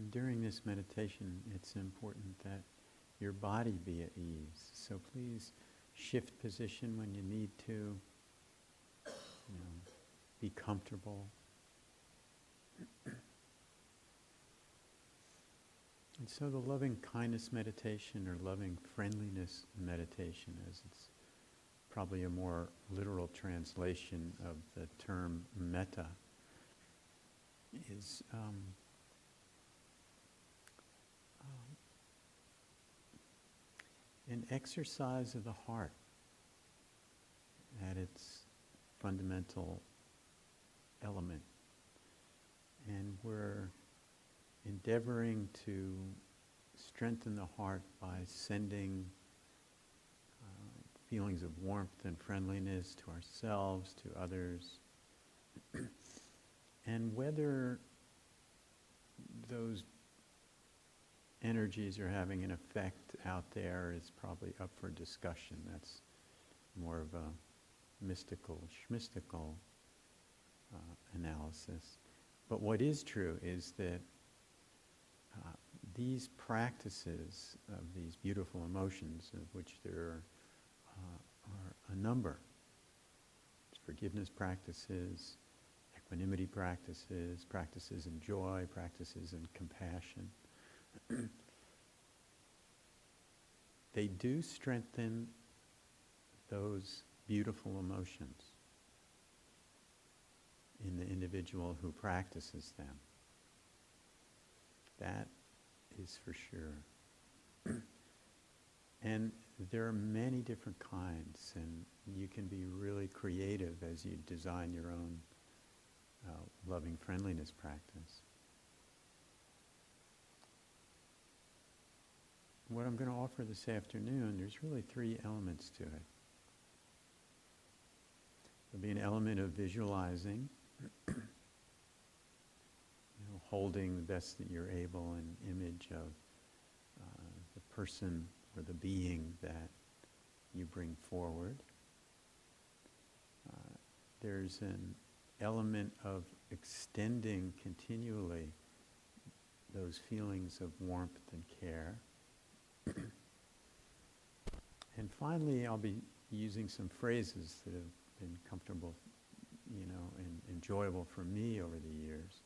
And during this meditation, it's important that your body be at ease. So please shift position when you need to. Be comfortable. And so the loving kindness meditation, or loving friendliness meditation, as it's probably a more literal translation of the term metta, is an exercise of the heart at its fundamental element. And we're endeavoring to strengthen the heart by sending feelings of warmth and friendliness to ourselves, to others. And whether those energies are having an effect out there is probably up for discussion. That's more of a mystical analysis. But what is true is that these practices of these beautiful emotions, of which there are a number, forgiveness practices, equanimity practices, practices in joy, practices in compassion, they do strengthen those beautiful emotions in the individual who practices them. That is for sure. And there are many different kinds, and you can be really creative as you design your own loving friendliness practice. What I'm going to offer this afternoon, there's really 3 elements to it. There'll be an element of visualizing, holding the best that you're able an image of the person or the being that you bring forward. There's an element of extending continually those feelings of warmth and care. And finally, I'll be using some phrases that have been comfortable, and enjoyable for me over the years.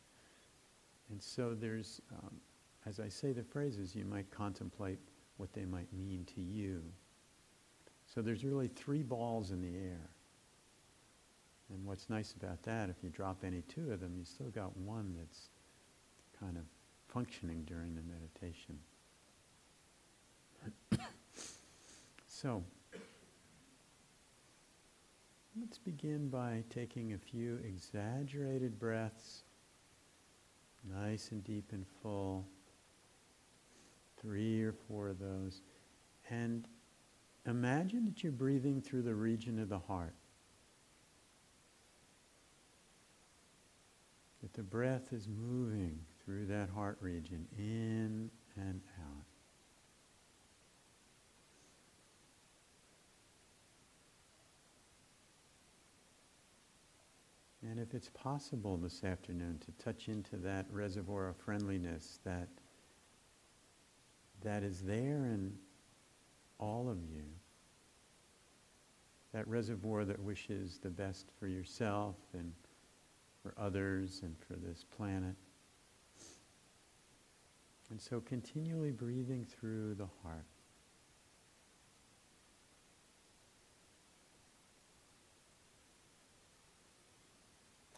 And so there's, as I say the phrases, you might contemplate what they might mean to you. So there's really 3 balls in the air. And what's nice about that, if you drop any 2 of them, you still got one that's kind of functioning during the meditation. So, let's begin by taking a few exaggerated breaths, nice and deep and full, 3 or 4 of those, and imagine that you're breathing through the region of the heart. That the breath is moving through that heart region, in and out. And if it's possible this afternoon to touch into that reservoir of friendliness that is there in all of you, that reservoir that wishes the best for yourself and for others and for this planet. And so continually breathing through the heart.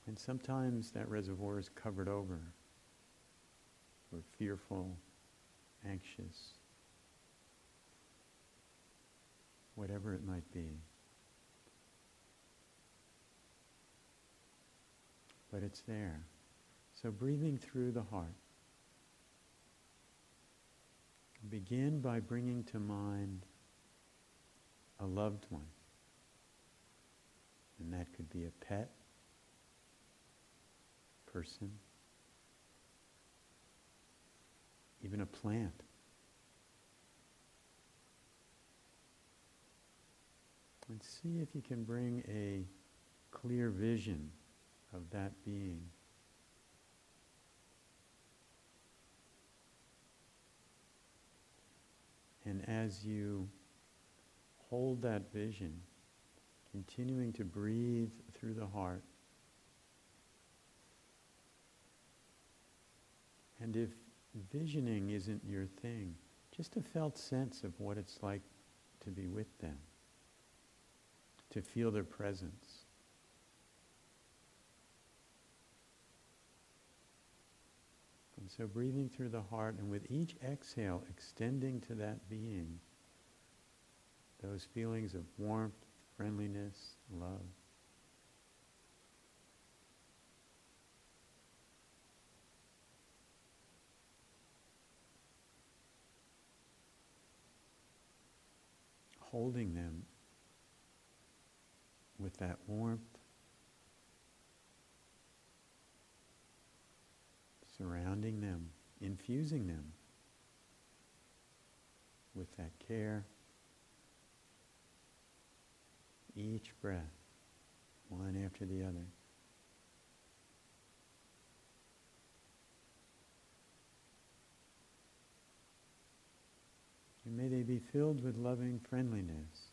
And sometimes that reservoir is covered over. We're fearful, anxious, whatever it might be. But it's there. So breathing through the heart. Begin by bringing to mind a loved one. And that could be a pet, person, even a plant. And see if you can bring a clear vision of that being. as you hold that vision, continuing to breathe through the heart, and if visioning isn't your thing, just a felt sense of what it's like to be with them, to feel their presence. And so breathing through the heart, and with each exhale extending to that being those feelings of warmth, friendliness, love. Holding them with that warmth, surrounding them, infusing them with that care. Each breath, one after the other. And may they be filled with loving friendliness.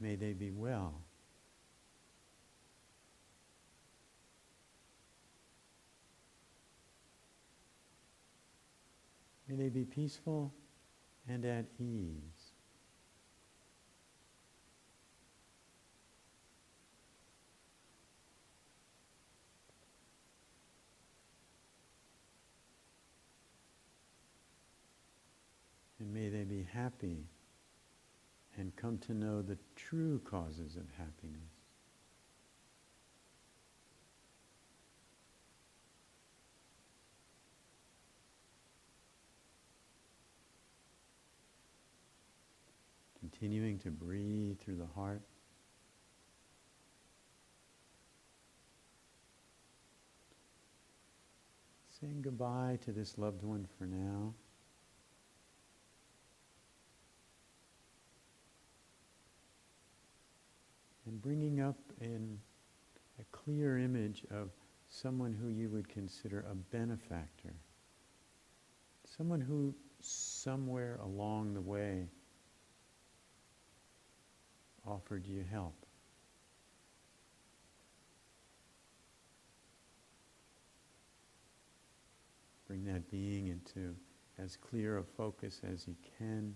May they be well. May they be peaceful and at ease. And may they be happy and come to know the true causes of happiness. Continuing to breathe through the heart. Saying goodbye to this loved one for now. And bringing up in a clear image of someone who you would consider a benefactor. Someone who somewhere along the way offered you help. Bring that being into as clear a focus as you can.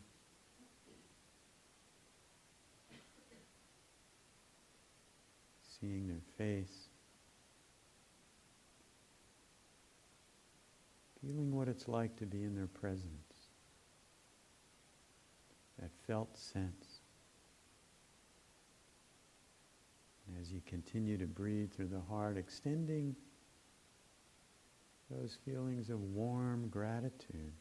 Seeing their face. Feeling what it's like to be in their presence. That felt sense. And as you continue to breathe through the heart, extending those feelings of warm gratitude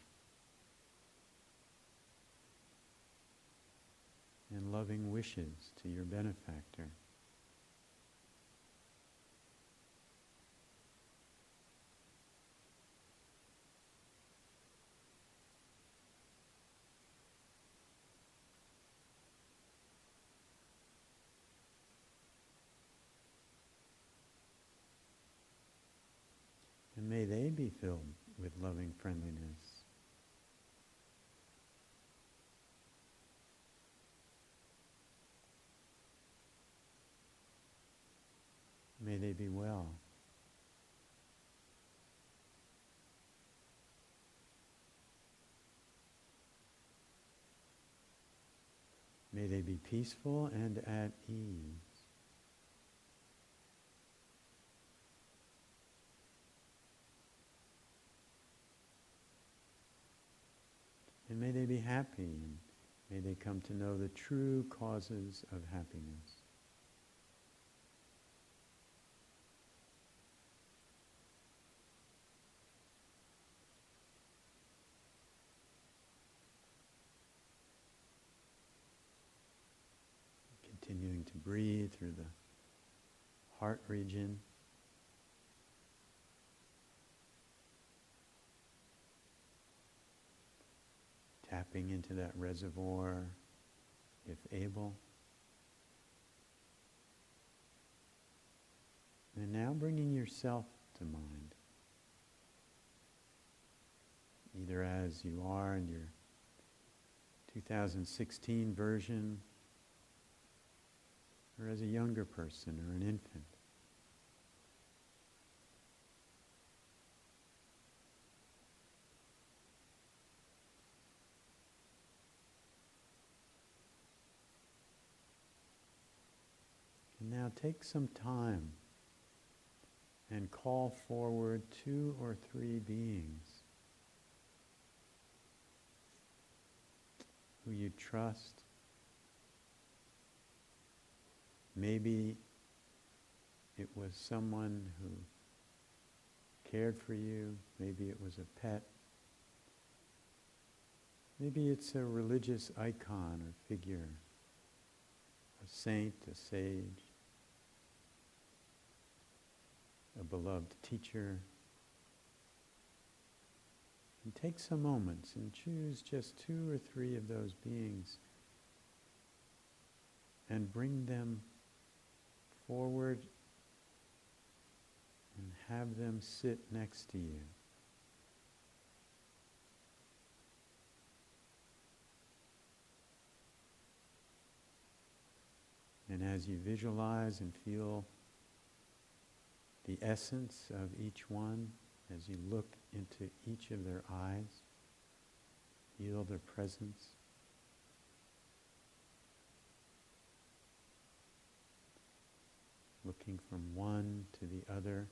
and loving wishes to your benefactor. And may they be filled with loving friendliness. May they be well. May they be peaceful and at ease. And may they be happy, and may they come to know the true causes of happiness. Continuing to breathe through the heart region. Tapping into that reservoir, if able. And now bringing yourself to mind, either as you are in your 2016 version, or as a younger person or an infant. And now take some time and call forward 2 or 3 beings who you trust. Maybe it was someone who cared for you. Maybe it was a pet. Maybe it's a religious icon or figure, a saint, a sage, a beloved teacher. And take some moments and choose just 2 or 3 of those beings and bring them forward and have them sit next to you. And as you visualize and feel the essence of each one, as you look into each of their eyes, feel their presence. Looking from one to the other,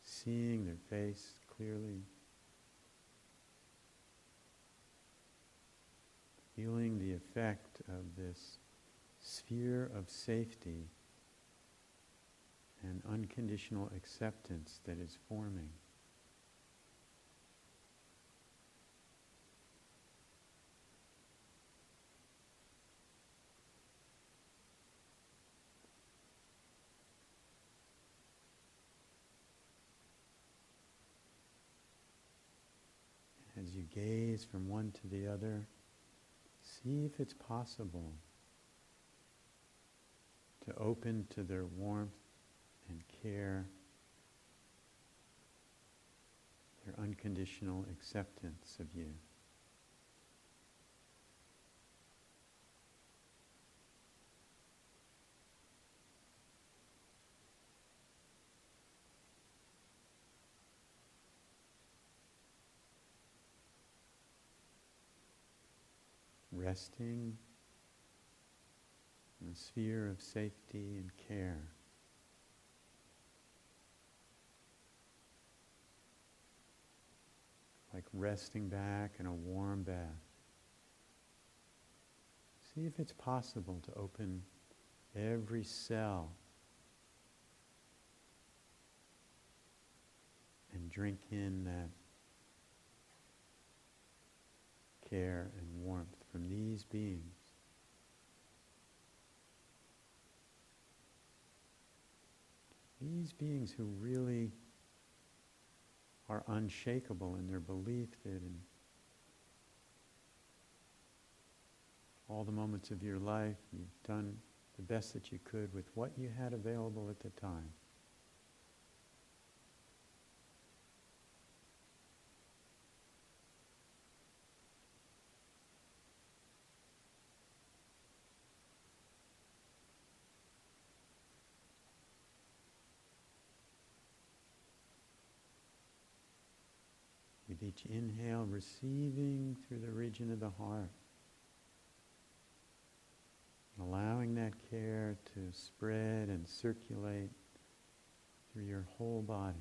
seeing their face clearly. Feeling the effect of this sphere of safety and unconditional acceptance that is forming. As you gaze from one to the other, see if it's possible to open to their warmth and care, their unconditional acceptance of you. Resting in a sphere of safety and care. Like resting back in a warm bath. See if it's possible to open every cell and drink in that care and warmth from these beings. These beings who really are unshakable in their belief that in all the moments of your life you've done the best that you could with what you had available at the time. With each inhale, receiving through the region of the heart, allowing that care to spread and circulate through your whole body.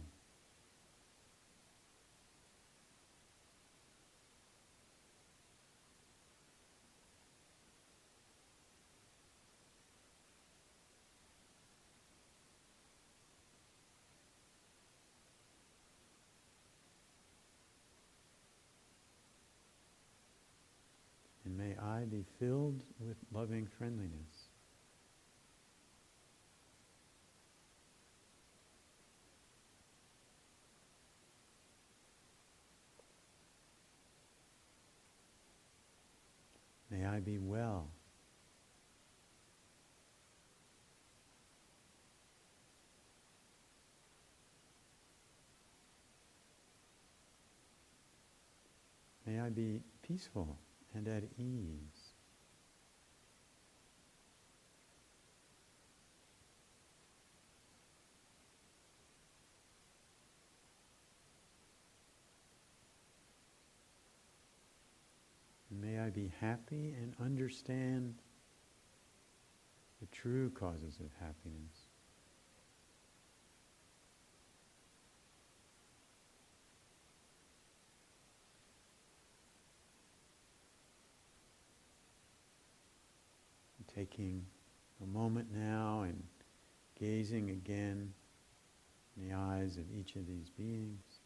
And may I be filled with loving friendliness. May I be well. I be peaceful and at ease. And may I be happy and understand the true causes of happiness. Taking a moment now and gazing again in the eyes of each of these beings.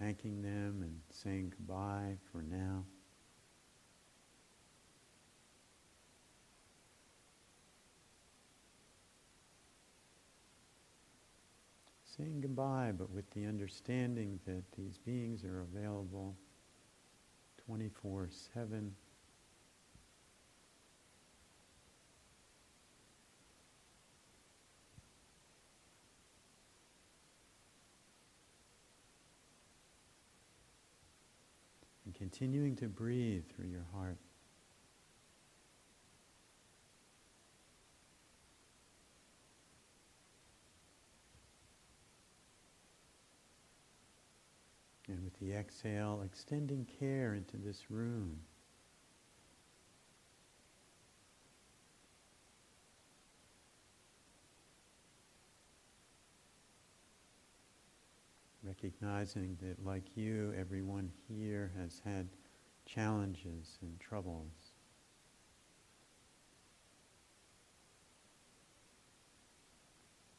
Thanking them and saying goodbye for now. Saying goodbye, but with the understanding that these beings are available 24/7. And continuing to breathe through your heart. And with the exhale, extending care into this room. Recognizing that, like you, everyone here has had challenges and troubles.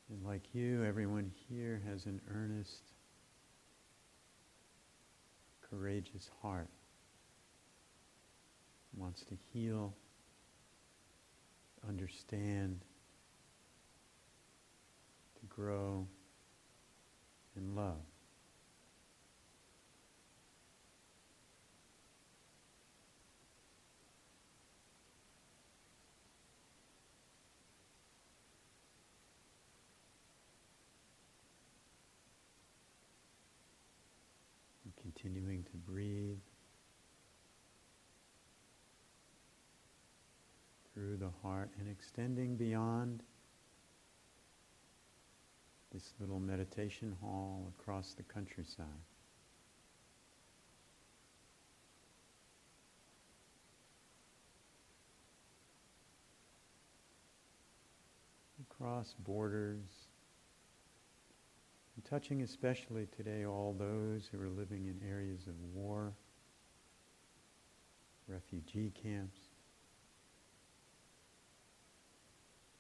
And like you, everyone here has an earnest, courageous heart. Wants to heal, understand, to grow, and love. And continuing to breathe through the heart and extending beyond this little meditation hall across the countryside. Across borders, and touching especially today all those who are living in areas of war, refugee camps,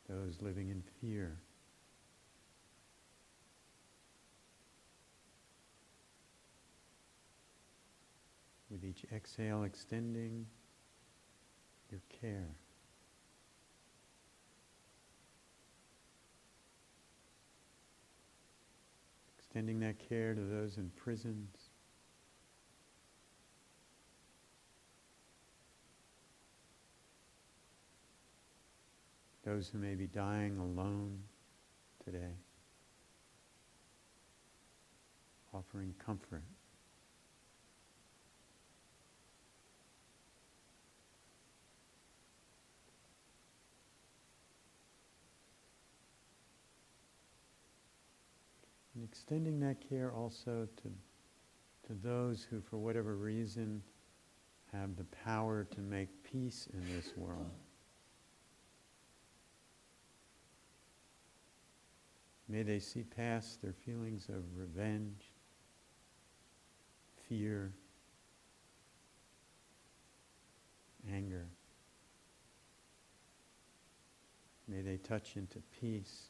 those living in fear. With each exhale, extending your care. Extending that care to those in prisons. Those who may be dying alone today. Offering comfort. And extending that care also to those who, for whatever reason, have the power to make peace in this world. May they see past their feelings of revenge, fear, anger. May they touch into peace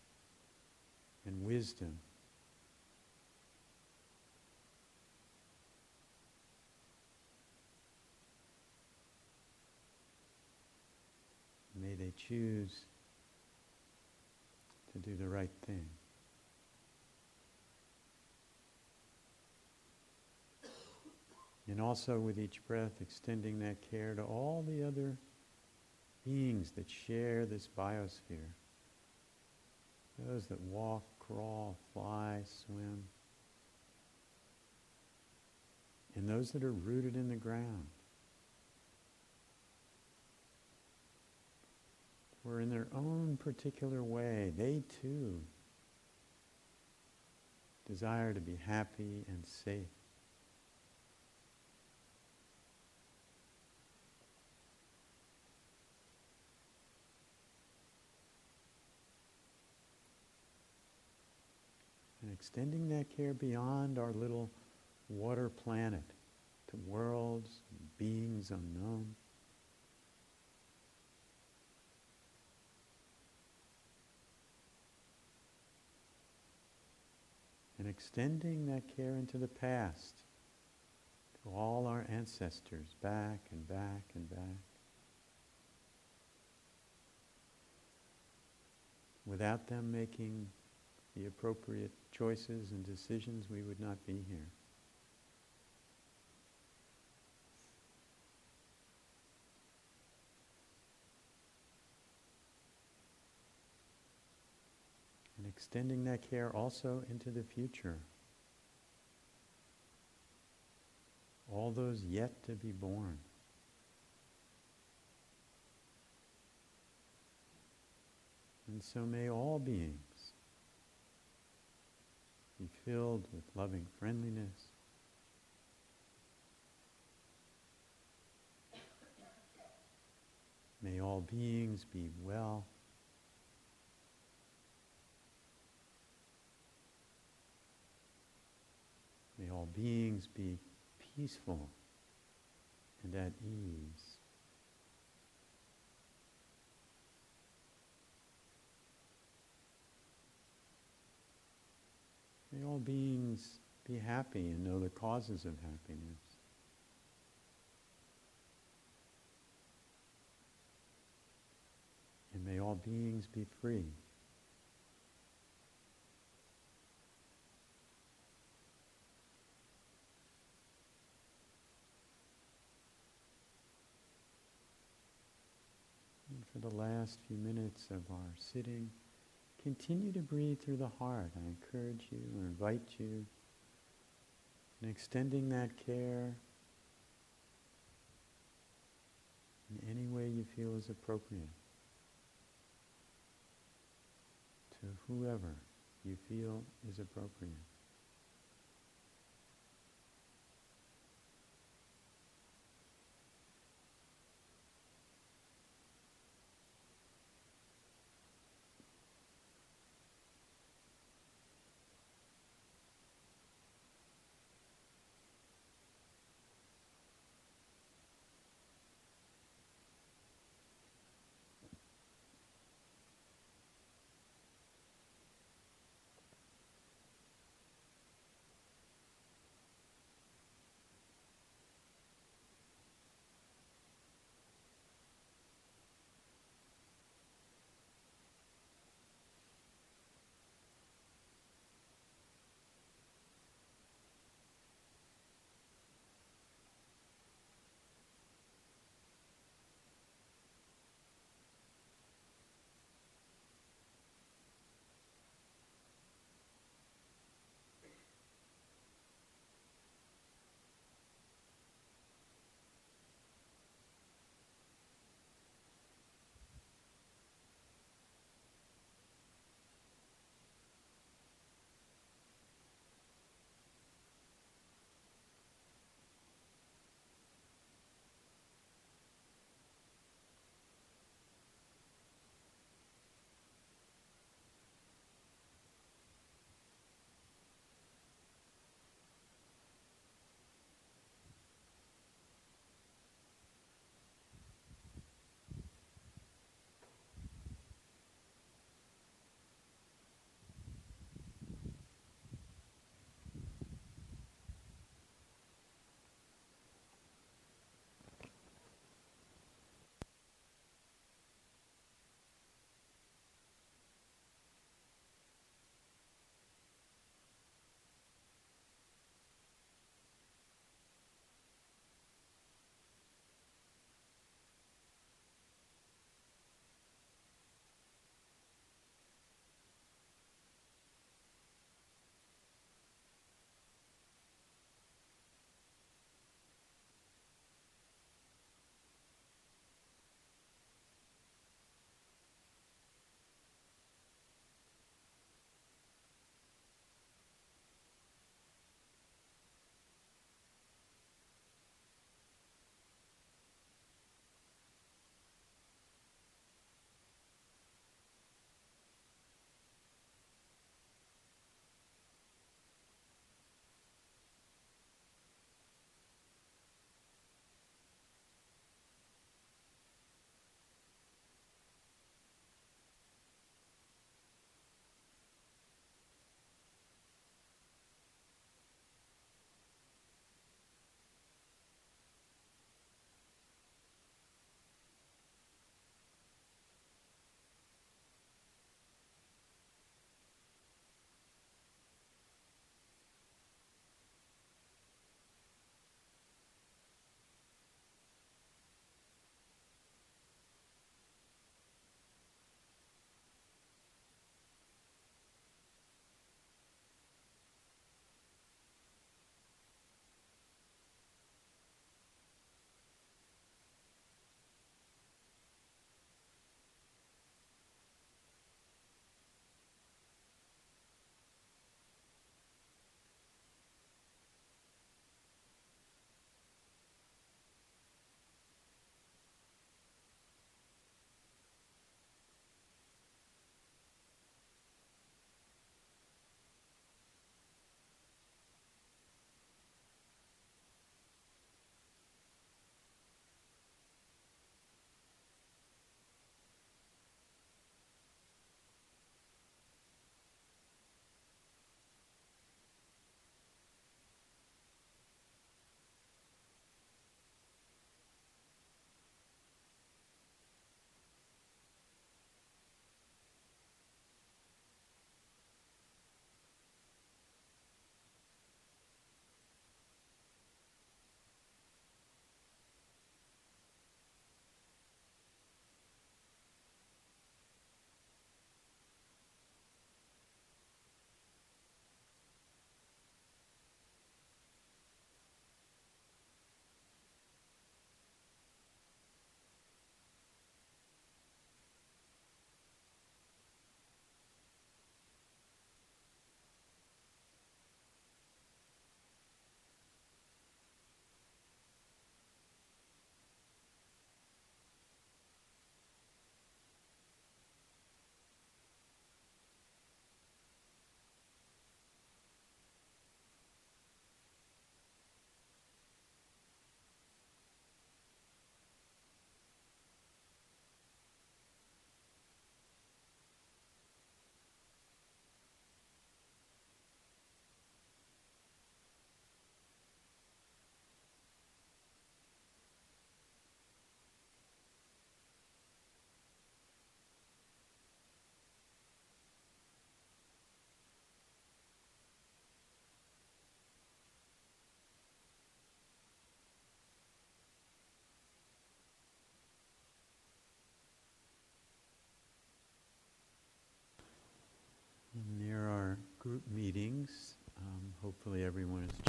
and wisdom. May they choose to do the right thing. And also with each breath, extending that care to all the other beings that share this biosphere. Those that walk, crawl, fly, swim. And those that are rooted in the ground, or in their own particular way, they too desire to be happy and safe. And extending that care beyond our little water planet to worlds, beings unknown. And extending that care into the past, to all our ancestors, back and back and back. Without them making the appropriate choices and decisions, we would not be here. And extending that care also into the future. All those yet to be born. And so may all beings be filled with loving friendliness, may all beings be well, may all beings be peaceful and at ease. May all beings be happy and know the causes of happiness. And may all beings be free. And for the last few minutes of our sitting, continue to breathe through the heart. I encourage you or invite you in extending that care in any way you feel is appropriate to whoever you feel is appropriate. hopefully everyone is